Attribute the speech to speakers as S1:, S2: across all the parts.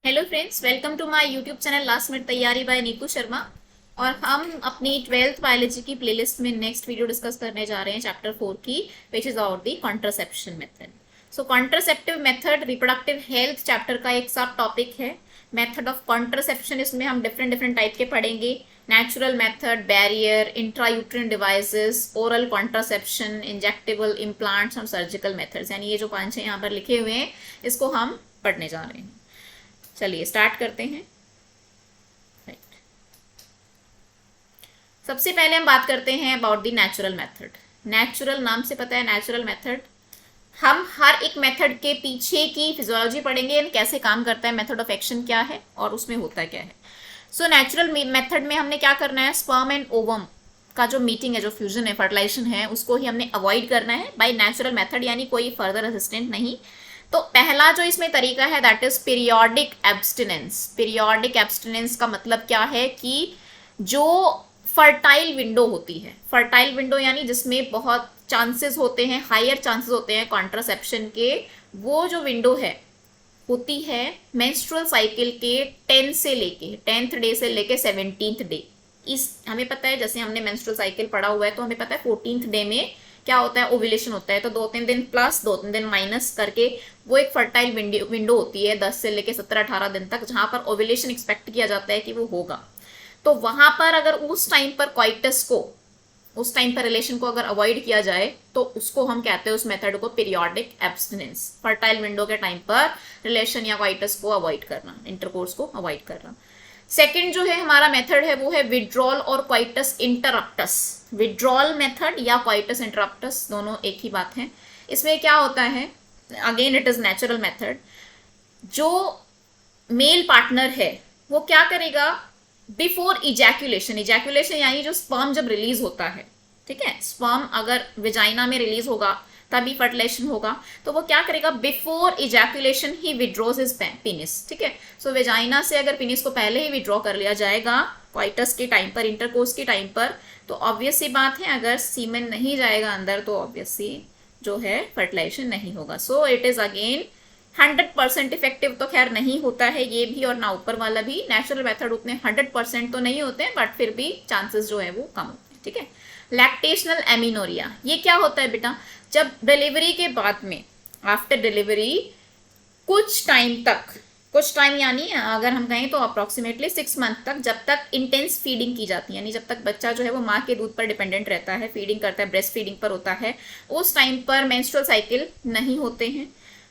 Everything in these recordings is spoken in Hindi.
S1: Hello friends, welcome to my YouTube channel last minute तैयारी बाय नीकू शर्मा। और हम अपनी 12th बायोलॉजी की प्लेलिस्ट में नेक्स्ट वीडियो डिस्कस करने जा रहे हैं चैप्टर 4 की, which is about the contraception method. So contraceptive method reproductive health chapter का एक सब टॉपिक है। मेथड ऑफ कॉन्ट्रासेप्शन, इसमें हम डिफरेंट डिफरेंट टाइप के पढ़ेंगे। Natural method, barrier, intrauterine devices, oral contraception, injectable, implants और सर्जिकल मेथड्स, यानी ये जो 5-6 यहाँ पर लिखे हुए हैं इसको हम पढ़ने जा रहे हैं। चलिए स्टार्ट करते हैं। सबसे पहले हम बात करते हैं about the natural method. Natural नाम से पता है, नेचुरल मेथड हम हर एक मेथड के पीछे की फिजियोलॉजी पढ़ेंगे, कैसे काम करता है, मेथड ऑफ एक्शन क्या है और उसमें होता क्या है। सो नेचुरल मेथड में हमने क्या करना है, स्पर्म एंड ओवम का जो मीटिंग है, जो फ्यूजन है, फर्टिलाइजेशन है, उसको ही हमने अवॉइड करना है बाय नेचुरल मेथड, यानी कोई फर्दर असिस्टेंट नहीं। तो पहला जो इसमें तरीका है that is periodic abstinence. Periodic abstinence का मतलब क्या है कि जो फर्टाइल विंडो होती है, फर्टाइल विंडो यानी जिसमें बहुत चांसेस होते हैं, हायर चांसेस होते हैं कॉन्ट्रासेप्शन के, वो जो विंडो है होती है मेंस्ट्रुअल साइकिल के 10th डे से लेके 17th डे। इस हमें पता है, जैसे हमने मेंस्ट्रुअल साइकिल पढ़ा हुआ है तो हमें पता है 14th डे में क्या होता है, ओव्यूलेशन होता है। तो 2-3 दिन प्लस 2-3 दिन माइनस करके वो एक फर्टाइल विंडो होती है 10 से लेके 17-18 दिन तक, जहां पर ओव्यूलेशन एक्सपेक्ट किया जाता है कि वो होगा। तो वहां पर अगर उस टाइम पर क्वाइटस को, उस टाइम पर रिलेशन को अगर अवॉइड किया जाए तो उसको हम कहते हैं, उस मेथड को पीरियोडिक एब्स्टिनेंस। फर्टाइल विंडो के टाइम पर रिलेशन या क्वाइटस को अवॉइड करना, इंटरकोर्स को अवॉइड करना। सेकंड जो है हमारा मेथड है वो है विड्रॉल और क्वाइटस इंटरप्टस। विड्रॉल मेथड या क्वाइटस इंटरप्टस दोनों एक ही बात है। इसमें क्या होता है, again it is natural method. जो मेल पार्टनर है वो क्या करेगा, बिफोर इजैक्यूलेशन, इजैक्यूलेशन यानी जो स्पर्म जब रिलीज होता है, ठीक है, स्पर्म अगर विजाइना में रिलीज होगा तभी फर्टिलाइजेशन होगा, तो वो क्या करेगा, बिफोर इजैक्यूलेशन ही विड्रॉज हिज पेनिस। ठीक है, सो वेजाइना से अगर पेनिस को पहले ही विड्रॉ कर लिया जाएगा क्वाइटस के टाइम पर, इंटरकोर्स के टाइम पर, तो ऑब्वियस सी बात है अगर सीमेन नहीं जाएगा अंदर तो ऑब्वियसली जो है फर्टिलाइजेशन नहीं होगा। So it is again 100% effective तो खैर नहीं होता है ये भी और ना ऊपर वाला भी। नेचुरल मेथड उतने 100% तो नहीं होते हैं, बट फिर भी चांसेस जो है वो कम होते हैं। ठीक है, लैक्टेशनल एमिनोरिया, ये क्या होता है बेटा, जब डिलीवरी के बाद में, आफ्टर डिलीवरी कुछ टाइम तक, कुछ टाइम यानी अगर हम कहें तो अप्रोक्सीमेटली 6 मंथ तक, जब तक इंटेंस फीडिंग की जाती है, यानी जब तक बच्चा जो है वो माँ के दूध पर डिपेंडेंट रहता है, फीडिंग करता है, ब्रेस्ट फीडिंग पर होता है, उस टाइम पर मेंस्ट्रुअल साइकिल नहीं होते हैं,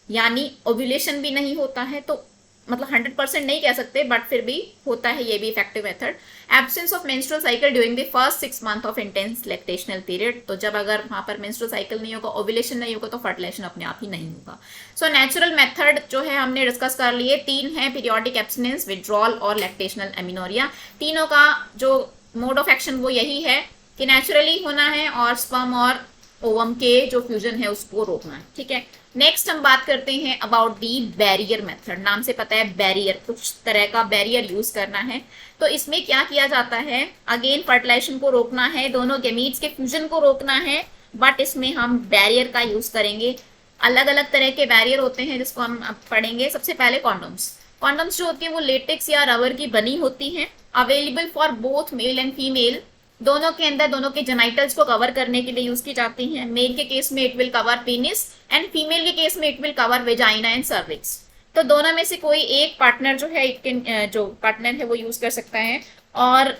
S1: यानी ओव्यूलेशन भी नहीं होता है। तो मतलब 100% नहीं कह सकते, बट फिर भी होता है ये भी effective method. Absence of menstrual cycle during the first 6 month of intense lactational period, तो जब अगर वहां पर मेंस्ट्रुअल साइकिल नहीं होगा, ओव्यूलेशन नहीं होगा, तो फर्टिलाइजेशन अपने आप ही नहीं होगा। सो नेचुरल मेथड जो है हमने डिस्कस कर लिए, 3 है, पीरियोडिक एब्सटिनेंस, विड्रॉल और लैक्टेशनल एमिनोरिया। तीनों का जो मोड ऑफ एक्शन वो यही है कि नेचुरली होना है और स्पर्म और ओवम के जो फ्यूजन है उसको रोकना है। ठीक है, नेक्स्ट हम बात करते हैं अबाउट दी बैरियर मेथड। नाम से पता है बैरियर, कुछ तरह का बैरियर यूज करना है। तो इसमें क्या किया जाता है, अगेन फर्टिलाइजेशन को रोकना है, दोनों गैमीट्स के फ्यूजन को रोकना है, बट इसमें हम बैरियर का यूज करेंगे। अलग अलग तरह के बैरियर होते हैं जिसको हम अब पढ़ेंगे। सबसे पहले कॉन्डोम्स। कॉन्डोम्स जो होती है वो लेटेक्स या रबर की बनी होती है, available for both male and female. दोनों के अंदर दोनों के जेनाइटल्स को कवर करने के लिए यूज की जाती हैं। मेल के केस में it will cover penis and female के केस में it will cover vagina and cervix. तो दोनों में से कोई एक पार्टनर जो है, जो पार्टनर है वो यूज कर सकता है। और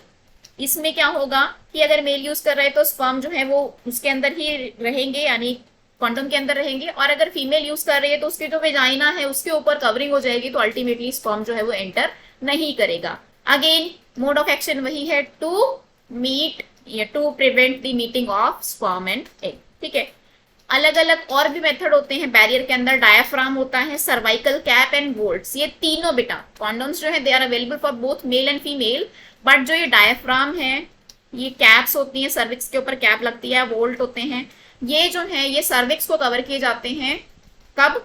S1: इसमें क्या होगा कि अगर मेल यूज कर रहा है तो स्पर्म जो है वो उसके अंदर ही रहेंगे, यानी कॉन्डोम के अंदर रहेंगे, और अगर फीमेल यूज कर रही है तो उसके जो वेजाइना है उसके ऊपर कवरिंग हो जाएगी, तो अल्टीमेटली स्पर्म जो है वो एंटर नहीं करेगा। अगेन मोड ऑफ एक्शन वही है, टू मीट या to prevent the meeting of sperm and egg. ठीक है, अलग अलग और भी मेथड होते हैं बैरियर के अंदर। डायाफ्राम होता है, सर्वाइकल कैप एंड वोल्ट्स, ये तीनों बेटा कॉन्डोम्स जो है they are available for both male and female, but जो ये डायाफ्राम है, ये कैप्स होती हैं, सर्विक्स के ऊपर कैप लगती है, वोल्ट होते हैं, ये जो है ये सर्विक्स को कवर किए जाते हैं। कब,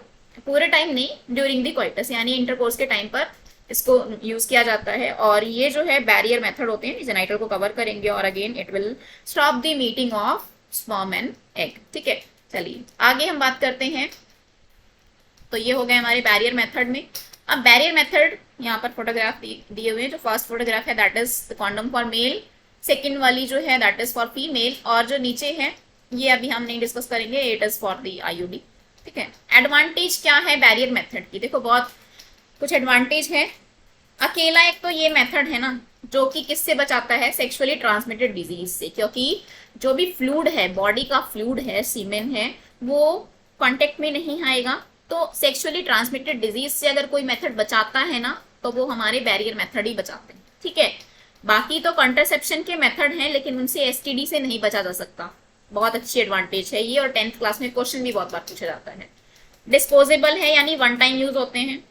S1: पूरे टाइम नहीं, ड्यूरिंग द क्वाइटस यानी इंटरकोर्स के टाइम पर इसको यूज किया जाता है। और ये जो है बैरियर मेथड होते हैं, जेनाइटल को कवर करेंगे और again it will stop the meeting of sperm and egg. ठीक है, चलिए आगे हम बात करते हैं। तो ये हो गए हमारे बैरियर मेथड में। अब बैरियर मेथड यहाँ पर फोटोग्राफ दिए हुए हैं। जो फर्स्ट फोटोग्राफ है that is the condom for male, second वाली जो है दैट इज फॉर फीमेल, और जो नीचे है ये अभी हम नहीं डिस्कस करेंगे, it is for the IUD. ठीक है, एडवांटेज क्या है बैरियर मेथड की? देखो बहुत कुछ एडवांटेज है। अकेला एक तो ये मेथड है ना जो कि किससे बचाता है, सेक्सुअली ट्रांसमिटेड डिजीज से, क्योंकि जो भी फ्लूड है, बॉडी का फ्लूड है, सीमेन है, वो कांटेक्ट में नहीं आएगा। तो सेक्सुअली ट्रांसमिटेड डिजीज से अगर कोई मेथड बचाता है ना तो वो हमारे बैरियर मेथड ही बचाते हैं। ठीक है, बाकी तो कॉन्ट्रासेप्शन के मेथड हैं लेकिन उनसे एसटीडी से नहीं बचा जा सकता। बहुत अच्छी एडवांटेज है ये, और 10th क्लास में क्वेश्चन भी बहुत बार पूछा जाता है। डिस्पोजेबल है यानी वन टाइम यूज होते हैं,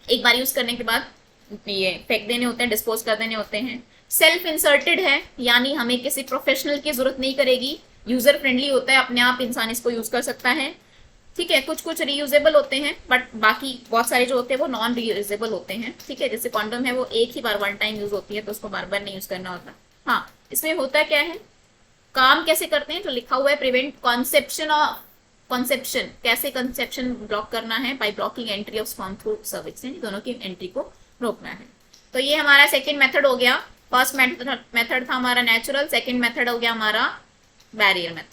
S1: एक बार यूज करने के बाद ये फेंक देने होते हैं, डिस्पोज कर देने होते हैं। सेल्फ इंसर्टेड है यानी हमें किसी प्रोफेशनल की जरूरत नहीं करेगी, यूजर फ्रेंडली होता है, अपने आप इंसान इसको यूज कर सकता है। ठीक है, कुछ कुछ रीयूजेबल होते हैं बट बाकी बहुत सारे जो होते हैं वो नॉन रीयूजेबल होते हैं। ठीक है, जैसे कॉन्डम है वो एक ही बार वन टाइम यूज होती है तो उसको बार बार नहीं यूज करना होता। हाँ, इसमें होता क्या है, काम कैसे करते हैं, तो लिखा हुआ है प्रिवेंट कॉन्सेप्शन ऑफ कॉन्सेप्शन, कैसे कंसेप्शन ब्लॉक करना है, by blocking entry of sperm through cervix, दोनों की एंट्री को रोकना है। तो ये हमारा सेकंड मेथड हो गया। फर्स्ट मेथड था हमारा नेचुरल, सेकंड मेथड हो गया हमारा बैरियर मेथड।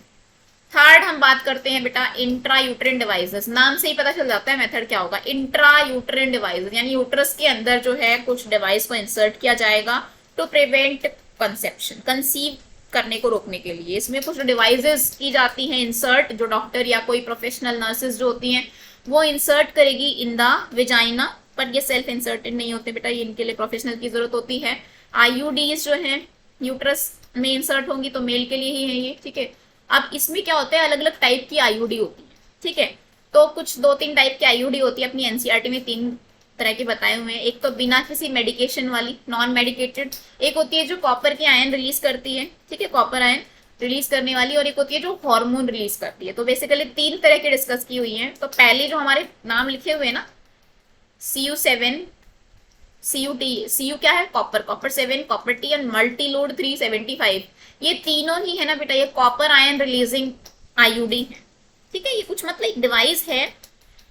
S1: थर्ड हम बात करते हैं बेटा इंट्रा यूट्रिन डिवाइसेस। नाम से ही पता चल जाता है मेथड क्या होगा, इंट्रा यूट्रिन डिवाइसेस, यानी यूट्रस के अंदर जो है कुछ डिवाइस को इंसर्ट किया जाएगा टू प्रिवेंट कंसेप्शन, कंसीव करने को रोकने के लिए। इसमें कुछ डिवाइसेस की जाती हैं इंसर्ट, जो डॉक्टर या कोई प्रोफेशनल नर्सेज जो होती हैं वो इंसर्ट करेगी इन द विजाइना, पर ये सेल्फ इंसर्टेड नहीं होते बेटा, ये इनके लिए प्रोफेशनल की जरूरत होती है। आईयूडीज जो है यूट्रस में इंसर्ट होंगी तो मेल के लिए ही है ये। ठीक है, अब इसमें क्या होता है, अलग अलग टाइप की आईयूडी होती है। ठीक है, तो कुछ 2-3 टाइप की आईयूडी होती है, अपनी एनसीईआरटी में 3 तरह के बताए हुए हैं। एक तो बिना किसी मेडिकेशन वाली, नॉन मेडिकेटेड, एक होती है जो कॉपर के आयन रिलीज करती है। ठीक है, कॉपर आयन रिलीज करने वाली, और एक होती है जो हार्मोन रिलीज करती है। तो बेसिकली 3 तरह की डिस्कस की हुई है। तो पहले जो हमारे नाम लिखे हुए हैं ना, CU7, CU क्या है, copper, copper 7, copper T and multi load 375, ये तीनों ही है ना बेटा ये कॉपर आयन रिलीजिंग आईयूडी है। ठीक है, ये कुछ मतलब एक डिवाइस है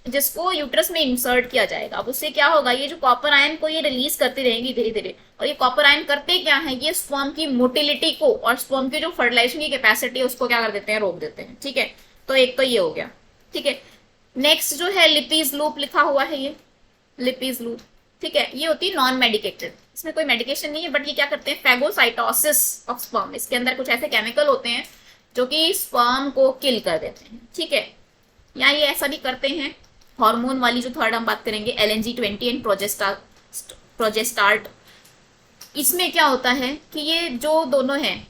S1: जिसको यूट्रस में इंसर्ट किया जाएगा। अब उससे क्या होगा, ये जो कॉपर आयन को ये रिलीज करती रहेंगी धीरे धीरे, और ये कॉपर आयन करते क्या है, ये स्पर्म की मोटिलिटी को और स्पर्म की जो फर्टिलाइजेशन की कैपेसिटी है उसको क्या कर देते हैं, रोक देते हैं। ठीक है, तो एक तो ये हो गया। ठीक है, नेक्स्ट जो है लिपीज लूप लिखा हुआ है, ये लिपीज लूप। ठीक है, ये होती है नॉन मेडिकेटेड, इसमें कोई मेडिकेशन नहीं है, बट ये क्या करते हैं, फैगोसाइटोसिस ऑफ स्पर्म, इसके अंदर कुछ ऐसे केमिकल होते हैं जो कि स्पर्म को किल कर देते हैं। ठीक है, या ये ऐसा भी करते हैं। हार्मोन वाली जो थर्ड हम बात करेंगे LNG-20 एंड प्रोजेस्टार्ट, इसमें क्या होता है कि ये जो दोनों हैं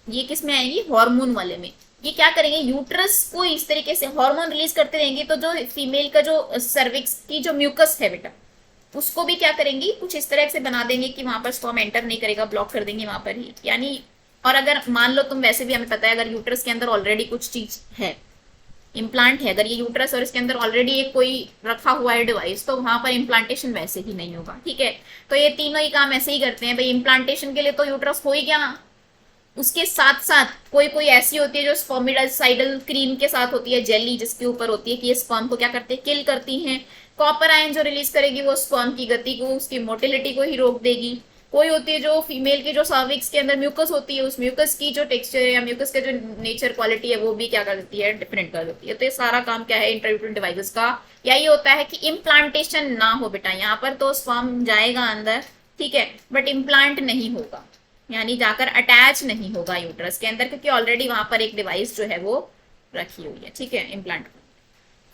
S1: ये किस में आएंगी, हार्मोन वाले में। ये क्या करेंगे, यूट्रस को इस तरीके से हार्मोन रिलीज करते रहेंगे, तो जो फीमेल का जो सर्विक्स की जो म्यूकस है बेटा उसको भी क्या करेंगी, कुछ इस तरह से बना देंगे कि वहां पर स्पर्म एंटर नहीं करेगा, ब्लॉक कर देंगे वहां पर ही। यानी और अगर मान लो तुम, वैसे भी हमें पता है अगर यूट्रस के अंदर ऑलरेडी कुछ चीज है, इम्प्लांट है, अगर ये यूट्रस और इसके अंदर ऑलरेडी एक कोई रखा हुआ है डिवाइस, तो वहां पर इम्प्लांटेशन वैसे ही नहीं होगा। ठीक है, तो ये तीनों ही काम ऐसे ही करते हैं भाई। इम्प्लांटेशन के लिए तो यूट्रस हो ही गया, उसके साथ साथ कोई कोई ऐसी होती है जो स्पर्मिडाइसाइडल क्रीम के साथ होती है, जेली जिसके ऊपर होती है कि ये स्पर्म को क्या करते हैं, किल करती हैं। कॉपर आयन जो रिलीज करेगी वो स्पर्म की गति को, उसकी मोटिलिटी को ही रोक देगी। कोई होती है जो फीमेल की जो सर्विक्स के अंदर म्यूकस होती है, उस म्यूकस की जो टेक्सचर या म्यूकस का जो नेचर क्वालिटी है वो भी क्या कर देती है, डिफरेंट कर देती है। तो ये सारा काम क्या है, इंट्रायूट्राइन डिवाइसेस का। यही होता है कि इम्प्लांटेशन ना हो बेटा, यहाँ पर तो स्पर्म जाएगा अंदर, ठीक है, बट इम्प्लांट नहीं होगा, यानी जाकर अटैच नहीं होगा यूट्रस के अंदर, क्योंकि ऑलरेडी वहां पर एक डिवाइस जो है वो रखी हुई है। ठीक है, इम्प्लांट।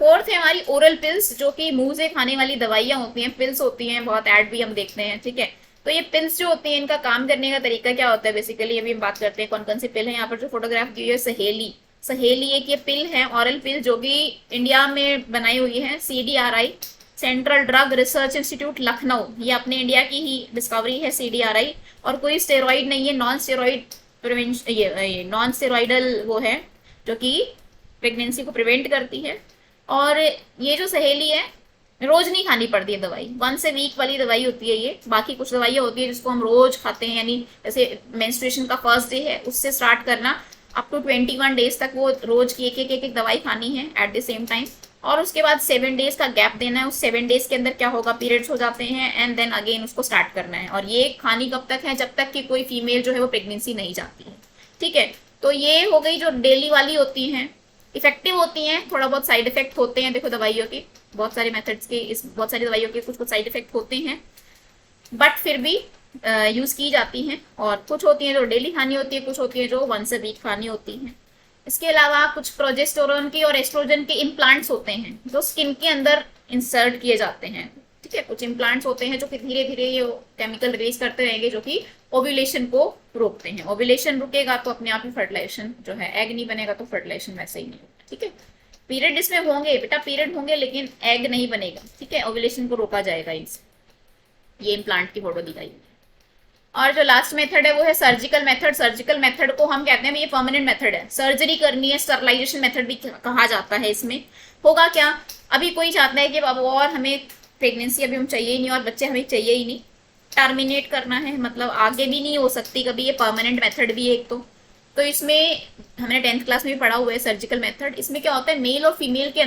S1: फोर्थ है हमारी ओरल पिल्स, जो कि मुंह से खाने वाली दवाइयां होती हैं, पिल्स होती हैं, बहुत ऐड भी हम देखते हैं। ठीक है, तो ये पिल्स जो होती हैं इनका काम करने का तरीका क्या होता है, बेसिकली अभी हम बात करते हैं कौन कौन सी पिल है। यहाँ पर जो फोटोग्राफ दी हुई है सहेली, सहेली एक ये पिल है, ऑरल पिल, जो कि इंडिया में बनाई हुई है CDRI, central drug research institute Lucknow, ये अपने इंडिया की ही डिस्कवरी है CDRI, और कोई स्टेरॉइड नहीं है, नॉन स्टेरॉइड प्रिवेंशन, ये नॉन स्टेरॉइडल वो है जो कि प्रेगनेंसी को प्रिवेंट करती है। और ये जो सहेली है रोज नहीं खानी पड़ती है दवाई, 1 वीक वाली दवाई होती है ये। बाकी कुछ दवाइयाँ होती है जिसको हम रोज खाते हैं, यानी जैसे मेंस्ट्रुएशन का फर्स्ट डे है उससे स्टार्ट करना अप टू 21 डेज तक वो रोज की एक दवाई खानी है एट द सेम टाइम। और उसके बाद 7 डेज का गैप देना है। उस 7 डेज के अंदर क्या होगा, पीरियड्स हो जाते हैं एंड देन अगेन उसको स्टार्ट करना है। और ये खानी कब तक है, जब तक कि कोई फीमेल जो है वो प्रेगनेंसी नहीं जाती है। ठीक है, तो ये हो गई जो डेली वाली होती हैं, इफेक्टिव होती हैं। थोड़ा बहुत साइड इफेक्ट होते हैं, देखो दवाइयों के बहुत सारे मेथड्स के, इस बहुत सारी दवाइयों के कुछ कुछ साइड इफेक्ट होते हैं, बट फिर भी यूज की जाती हैं। और कुछ होती हैं जो डेली खानी होती है, कुछ होती है जो वंस अ वीक खानी होती हैं। इसके अलावा कुछ प्रोजेस्टेरोन की और एस्ट्रोजन के इम्प्लांट्स होते हैं जो स्किन के अंदर इंसर्ट किए जाते हैं। ठीक है, कुछ इम्प्लांट्स होते हैं जो कि धीरे धीरे ये केमिकल रिलीज करते रहेंगे, जो कि ओव्यूलेशन को रोकते हैं। ओव्यूलेशन रुकेगा तो अपने आप ही फर्टिलाइजेशन जो है, एग नहीं बनेगा तो फर्टिलाइजेशन वैसे ही नहीं होगा। ठीक है, पीरियड इसमें होंगे बेटा, पीरियड होंगे लेकिन एग नहीं बनेगा। ठीक है, ओव्यूलेशन को रोका जाएगा इनसे। ये इम्प्लांट की फोटो दिखाई। और जो लास्ट मेथड है वो है सर्जिकल मेथड। सर्जिकल मेथड को हम कहते हैं ये परमानेंट मेथड है, सर्जरी करनी है, स्टरलाइजेशन मेथड भी कहा जाता है। इसमें होगा क्या, अभी कोई चाहता है कि अब और हमें प्रेगनेंसी अभी हम चाहिए ही नहीं और बच्चे हमें चाहिए ही नहीं, टर्मिनेट करना है, मतलब आगे भी नहीं हो सकती कभी, ये परमानेंट मेथड भी है एक तो इसमें हमने 10th क्लास में भी पढ़ा हुआ है सर्जिकल मेथड। इसमें क्या होता है, मेल और फीमेल के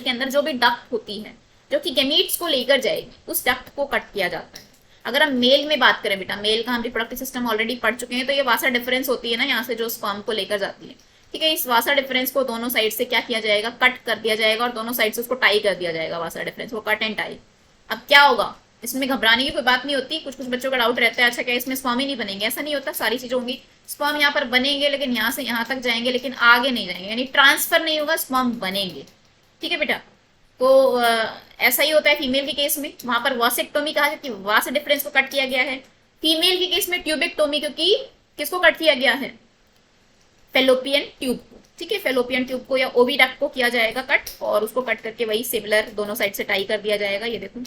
S1: अंदर जो भी डक्ट होती है जो कि गैमीट्स को लेकर जाएगी, उस डक्ट को कट किया जाता है। अगर हम मेल में बात करें बेटा, मेल का हम रिप्रोडक्टिव सिस्टम ऑलरेडी पढ़ चुके हैं, तो ये वासा डिफरेंस होती है ना, यहाँ से जो स्पर्म को लेकर जाती है। ठीक है, इस वासा डिफरेंस को दोनों साइड से क्या किया जाएगा, कट कर दिया जाएगा और दोनों साइड से उसको टाई कर दिया जाएगा, वासा डिफरेंस को कट एंड टाई। अब क्या होगा, इसमें घबराने की कोई बात नहीं होती। कुछ कुछ बच्चों का डाउट रहता है, अच्छा क्या इसमें स्पर्म ही नहीं बनेंगे, ऐसा नहीं होता, सारी चीजें होंगी। स्पर्म यहाँ पर बनेंगे लेकिन यहाँ से यहाँ तक जाएंगे लेकिन आगे नहीं जाएंगे, यानी ट्रांसफर नहीं होगा, स्पर्म बनेंगे। ठीक है बेटा, तो ऐसा ही होता है फीमेल के केस में, वहां पर वासेक्टोमी कहा जाती है, वास डिफरेंस को कट किया गया है। फीमेल के केस में ट्यूबेक्टोमी, क्योंकि किसको कट किया गया है, फेलोपियन ट्यूब को। ठीक है, फेलोपियन ट्यूब को या ओविडक्ट को किया जाएगा कट, और उसको कट करके वही सिमिलर दोनों साइड से टाई कर दिया जाएगा। ये देखो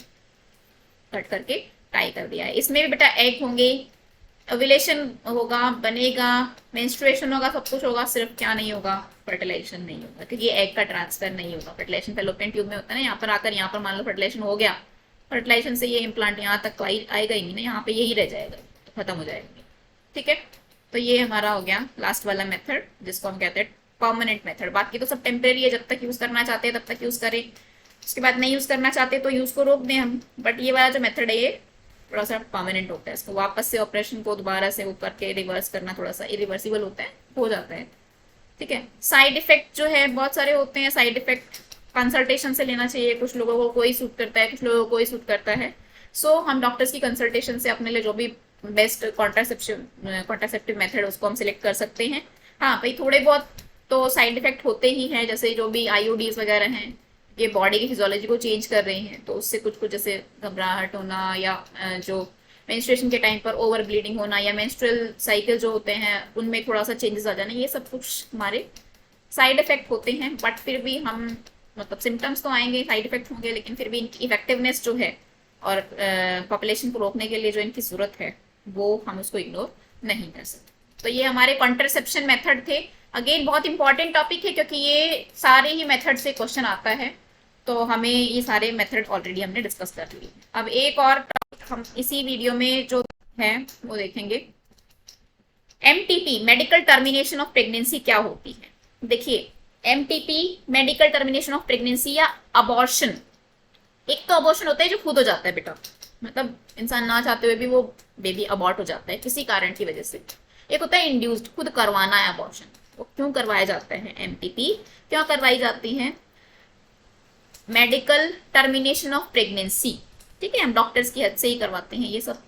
S1: कट करके टाई कर दिया है। इसमें भी बेटा एग होंगे, ओव्यूलेशन होगा, बनेगा, मेंस्ट्रुएशन होगा, सब कुछ होगा, सिर्फ क्या नहीं होगा, फर्टिलाइजेशन नहीं होगा, क्योंकि एग का ट्रांसफर नहीं होगा। फर्टिलाइजेशन फेलोपियन ट्यूब में होता है ना, यहाँ पर आकर यहाँ पर मान लो फर्टिलाइजेशन हो गया, फर्टिलाइजेशन से ये इम्प्लांट यहाँ तक तो आएगा ही नहीं ना, यहाँ पे यही रह जाएगा, तो खत्म हो जाएगा। ठीक है, तो ये हमारा हो गया लास्ट वाला मेथड जिसको हम कहते हैं परमानेंट मेथड। बाकी तो सब टेम्परेरी है, जब तक यूज करना चाहते हैं तब तक यूज करें, उसके बाद नहीं यूज करना चाहते तो यूज को रोक दें हम। बट ये वाला जो मेथड है ये थोड़ा सा परमानेंट होता है, इसको वापस से ऑपरेशन को दोबारा से ऊपर के रिवर्स करना थोड़ा सा इरिवर्सिबल होता है, हो जाता है। ठीक है, साइड इफेक्ट जो है बहुत सारे होते हैं, साइड इफेक्ट कंसल्टेशन से लेना चाहिए, कुछ लोगों को कोई सूट करता है, कुछ लोगों को कोई सूट करता है। सो हम डॉक्टर्स की कंसल्टेशन से अपने लिए जो भी बेस्ट कॉन्ट्रासेप्टिव मेथड उसको हम सिलेक्ट कर सकते हैं। हाँ भाई, थोड़े बहुत तो साइड इफेक्ट होते ही हैं, जैसे जो भी आईओडीज वगैरह हैं ये बॉडी की फिजियोलॉजी को चेंज कर रही हैं, तो उससे कुछ कुछ जैसे घबराहट होना या जो मेंस्ट्रुएशन के टाइम पर ओवर ब्लीडिंग होना या मेंस्ट्रुअल साइकिल जो होते हैं उनमें थोड़ा सा चेंजेस आ जाना, ये सब कुछ हमारे साइड इफेक्ट होते हैं। बट फिर भी हम मतलब सिम्टम्स तो आएंगे, साइड इफेक्ट होंगे, लेकिन फिर भी इनकी इफेक्टिवनेस जो है और पॉपुलेशन को रोकने के लिए जो इनकी जरूरत है वो हम उसको इग्नोर नहीं कर सकते। तो ये हमारे कॉन्ट्रासेप्शन मेथड थे। अगेन बहुत इंपॉर्टेंट टॉपिक है क्योंकि ये सारे ही मेथड से क्वेश्चन आता है, तो हमें ये सारे मेथड ऑलरेडी हमने डिस्कस कर लिए। अब एक और टॉपिक हम इसी वीडियो में जो है वो देखेंगे, MTP medical termination of pregnancy क्या होती है। देखिए, MTP medical termination of pregnancy या अबॉर्शन, एक तो अबॉर्शन होता है जो खुद हो जाता है बेटा, मतलब इंसान ना चाहते हुए भी वो बेबी अबॉर्ट हो जाता है किसी कारण की वजह से। एक होता है इंड्यूस्ड, खुद करवाना है अबॉर्शन। वो क्यों करवाया जाता है, एमटीपी क्यों करवाई जाती है, मेडिकल टर्मिनेशन ऑफ प्रेगनेंसी। ठीक है, हम डॉक्टर्स की हद से ही करवाते हैं, ये सब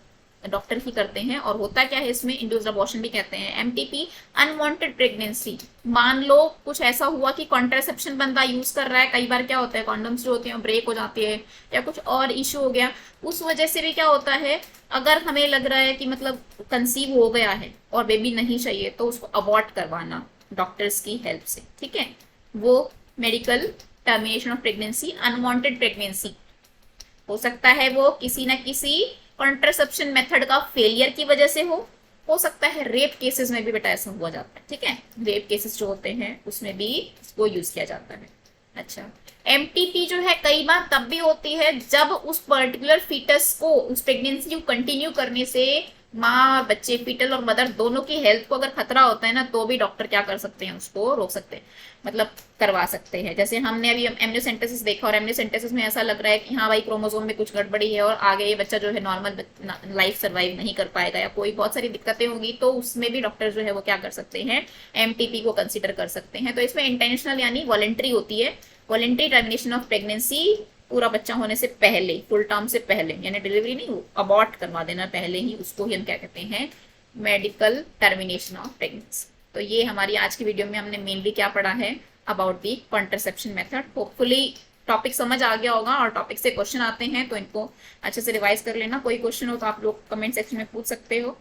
S1: डॉक्टर ही करते हैं। और होता क्या है इसमें, इंड्यूस्ड अबॉर्शन भी कहते हैं। एमटीपी अनवांटेड प्रेगनेंसी, मान लो कुछ ऐसा हुआ कि कॉन्ट्रासेप्शन बंदा यूज कर रहा है, कई बार क्या होता है कॉन्डम्स जो होते हैं ब्रेक हो जाती है या कुछ और इशू हो गया, उस वजह से भी क्या होता है, अगर हमें लग रहा है कि मतलब कंसीव हो गया है और बेबी नहीं चाहिए तो उसको अबॉर्ट करवाना डॉक्टर्स की हेल्प से। ठीक है, वो medical termination of pregnancy, unwanted pregnancy हो सकता है वो किसी ना किसी कॉन्ट्रासेप्शन मेथड का फेलियर की वजह से हो सकता है रेप केसेस में भी बेटा ऐसा हुआ जाता है। ठीक है, रेप केसेस जो होते हैं उसमें भी इसको यूज किया जाता है। अच्छा, एमटीपी जो है कई बार तब भी होती है जब उस पर्टिकुलर फीटस को उस प्रेगनेंसी को कंटिन्यू करने से माँ और बच्चे, फीटल और मदर दोनों की हेल्थ को अगर खतरा होता है ना, तो भी डॉक्टर क्या कर सकते हैं, उसको रोक सकते हैं, मतलब करवा सकते हैं। जैसे हमने अभी एमनियोसेंटेसिस देखा, और एमनियोसेंटेसिस में ऐसा लग रहा है कि हाँ भाई क्रोमोसोम में कुछ गड़बड़ी है और आगे ये बच्चा जो है नॉर्मल लाइफ सर्वाइव नहीं कर पाएगा या कोई बहुत सारी दिक्कतें होंगी, तो उसमें भी डॉक्टर जो है वो क्या कर सकते हैं, एमटीपी को कंसिडर कर सकते हैं। तो इसमें इंटेंशनल यानी वॉलेंट्री होती है, वॉलेंट्री टर्मिनेशन ऑफ प्रेगनेंसी, पूरा बच्चा होने से पहले, फुल टर्म से पहले, यानी डिलीवरी नहीं, अबॉर्ट करवा देना पहले ही, उसको ही हम क्या कहते हैं, मेडिकल टर्मिनेशन ऑफ प्रेगनेंसी। तो ये हमारी आज की वीडियो में हमने मेनली क्या पढ़ा है, about the contraception method. Hopefully topic समझ आ गया होगा, और टॉपिक से क्वेश्चन आते हैं तो इनको अच्छे से रिवाइज कर लेना। कोई क्वेश्चन हो तो आप लोग कमेंट सेक्शन में पूछ सकते हो।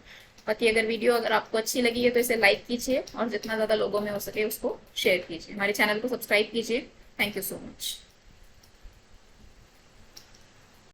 S1: बाकी अगर वीडियो अगर आपको अच्छी लगी है तो इसे लाइक कीजिए, और जितना ज़्यादा लोगों में हो सके उसको शेयर कीजिए। हमारे चैनल को सब्सक्राइब कीजिए। Thank you so much.